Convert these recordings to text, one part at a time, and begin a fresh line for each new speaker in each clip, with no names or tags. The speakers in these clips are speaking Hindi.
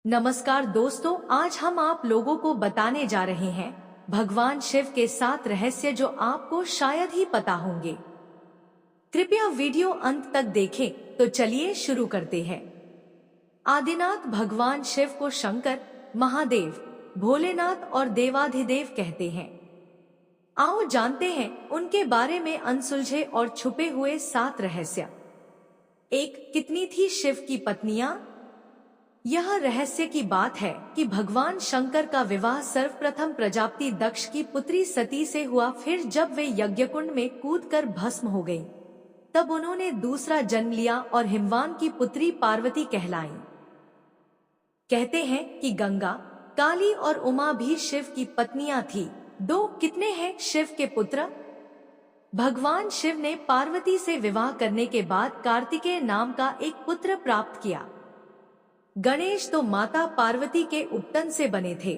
नमस्कार दोस्तों, आज हम आप लोगों को बताने जा रहे हैं भगवान शिव के 7 रहस्य जो आपको शायद ही पता होंगे। कृपया वीडियो अंत तक देखें। तो चलिए शुरू करते हैं। आदिनाथ भगवान शिव को शंकर, महादेव, भोलेनाथ और देवाधिदेव कहते हैं। आओ जानते हैं उनके बारे में अनसुलझे और छुपे हुए 7 रहस्य। 1. कितनी थी शिव की पत्नियां? यह रहस्य की बात है कि भगवान शंकर का विवाह सर्वप्रथम प्रजापति दक्ष की पुत्री सती से हुआ। फिर जब वे यज्ञकुंड में कूदकर भस्म हो गईं, तब उन्होंने दूसरा जन्म लिया और हिमवान की पुत्री पार्वती कहलाईं। कहते हैं कि गंगा, काली और उमा भी शिव की पत्नियां थी। 2. कितने हैं शिव के पुत्र? भगवान शिव ने पार्वती से विवाह करने के बाद कार्तिकेय नाम का एक पुत्र प्राप्त किया। गणेश तो माता पार्वती के उपतन से बने थे।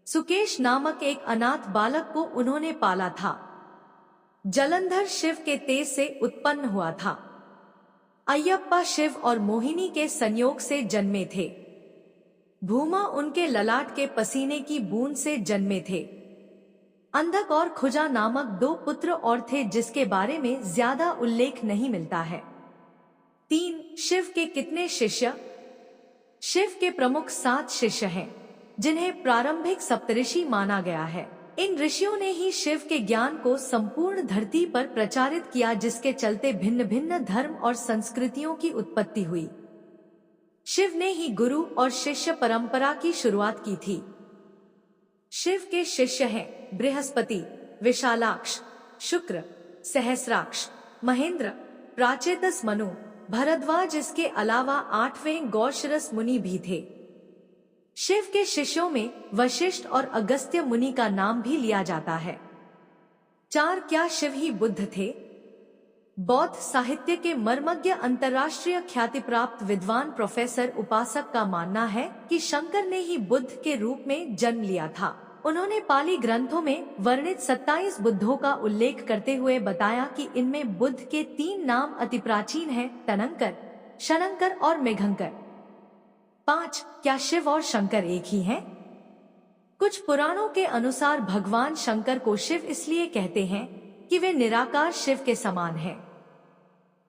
सुकेश नामक एक अनाथ बालक को उन्होंने पाला था। जलंधर शिव के तेज से उत्पन्न हुआ था। अयप्पा शिव और मोहिनी के संयोग से जन्मे थे। भूमा उनके ललाट के पसीने की बूंद से जन्मे थे। अंधक और खुजा नामक 2 पुत्र और थे जिसके बारे में ज्यादा उल्लेख नहीं मिलता है। 3. शिव के कितने शिष्य? शिव के प्रमुख 7 शिष्य हैं, जिन्हें प्रारंभिक सप्तऋषि माना गया है। इन ऋषियों ने ही शिव के ज्ञान को संपूर्ण धरती पर प्रचारित किया, जिसके चलते भिन्न भिन्न धर्म और संस्कृतियों की उत्पत्ति हुई। शिव ने ही गुरु और शिष्य परंपरा की शुरुआत की थी। शिव के शिष्य हैं बृहस्पति, विशालाक्ष, शुक्र, सहस्राक्ष, महेंद्र, प्राचेतस मनु, भरद्वाज। इसके अलावा 8वें गौशरस मुनि भी थे। शिव के शिष्यों में वशिष्ठ और अगस्त्य मुनि का नाम भी लिया जाता है। 4. क्या शिव ही बुद्ध थे? बौद्ध साहित्य के मर्मज्ञ अंतर्राष्ट्रीय ख्याति प्राप्त विद्वान प्रोफेसर उपासक का मानना है कि शंकर ने ही बुद्ध के रूप में जन्म लिया था। उन्होंने पाली ग्रंथों में वर्णित 27 बुद्धों का उल्लेख करते हुए बताया कि इनमें बुद्ध के 3 नाम अति प्राचीन हैं, तनंकर, शनंकर और मेघंकर। 5. क्या शिव और शंकर एक ही हैं? कुछ पुराणों के अनुसार भगवान शंकर को शिव इसलिए कहते हैं कि वे निराकार शिव के समान हैं।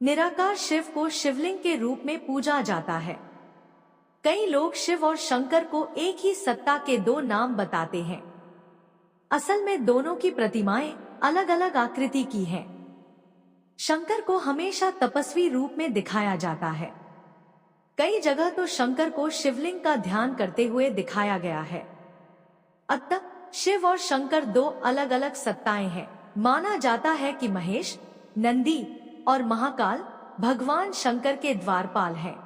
निराकार शिव को शिवलिंग के रूप में पूजा जाता है। कई लोग शिव और शंकर को एक ही सत्ता के 2 नाम बताते हैं। असल में दोनों की प्रतिमाएं अलग अलग आकृति की हैं। शंकर को हमेशा तपस्वी रूप में दिखाया जाता है। कई जगह तो शंकर को शिवलिंग का ध्यान करते हुए दिखाया गया है। अतः शिव और शंकर 2 अलग अलग सत्ताएं हैं। माना जाता है कि महेश, नंदी और महाकाल भगवान शंकर के द्वारपाल हैं।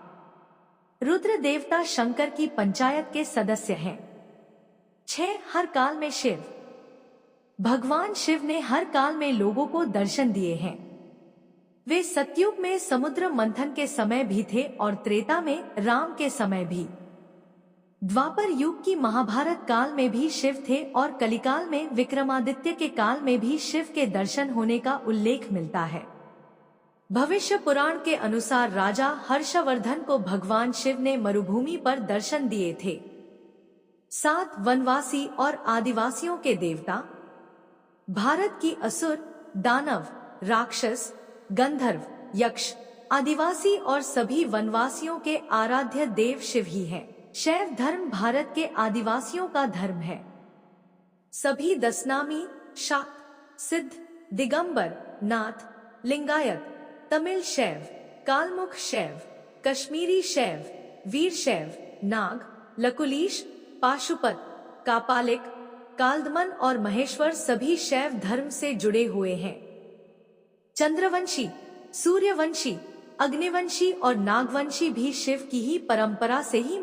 रुद्र देवता शंकर की पंचायत के सदस्य हैं। 6. हर काल में शिव। भगवान शिव ने हर काल में लोगों को दर्शन दिए हैं। वे सतयुग में समुद्र मंथन के समय भी थे और त्रेता में राम के समय भी। द्वापर युग की महाभारत काल में भी शिव थे और कलिकाल में विक्रमादित्य के काल में भी शिव के दर्शन होने का उल्लेख मिलता है। भविष्य पुराण के अनुसार राजा हर्षवर्धन को भगवान शिव ने मरुभूमि पर दर्शन दिए थे। 7. वनवासी और आदिवासियों के देवता। भारत की असुर, दानव, राक्षस, गंधर्व, यक्ष, आदिवासी और सभी वनवासियों के आराध्य देव शिव ही हैं। शैव धर्म भारत के आदिवासियों का धर्म है। सभी दशनामी, शाक्त, सिद्ध, दिगंबर, नाथ, लिंगायत, तमिल शैव, कालमुख शैव, कश्मीरी शैव, वीर शैव, नाग, लकुलीश, पाशुपत, कापालिक, काल्दमन और महेश्वर सभी शैव धर्म से जुड़े हुए हैं। चंद्रवंशी, सूर्यवंशी, अग्निवंशी और नागवंशी भी शिव की ही परंपरा से ही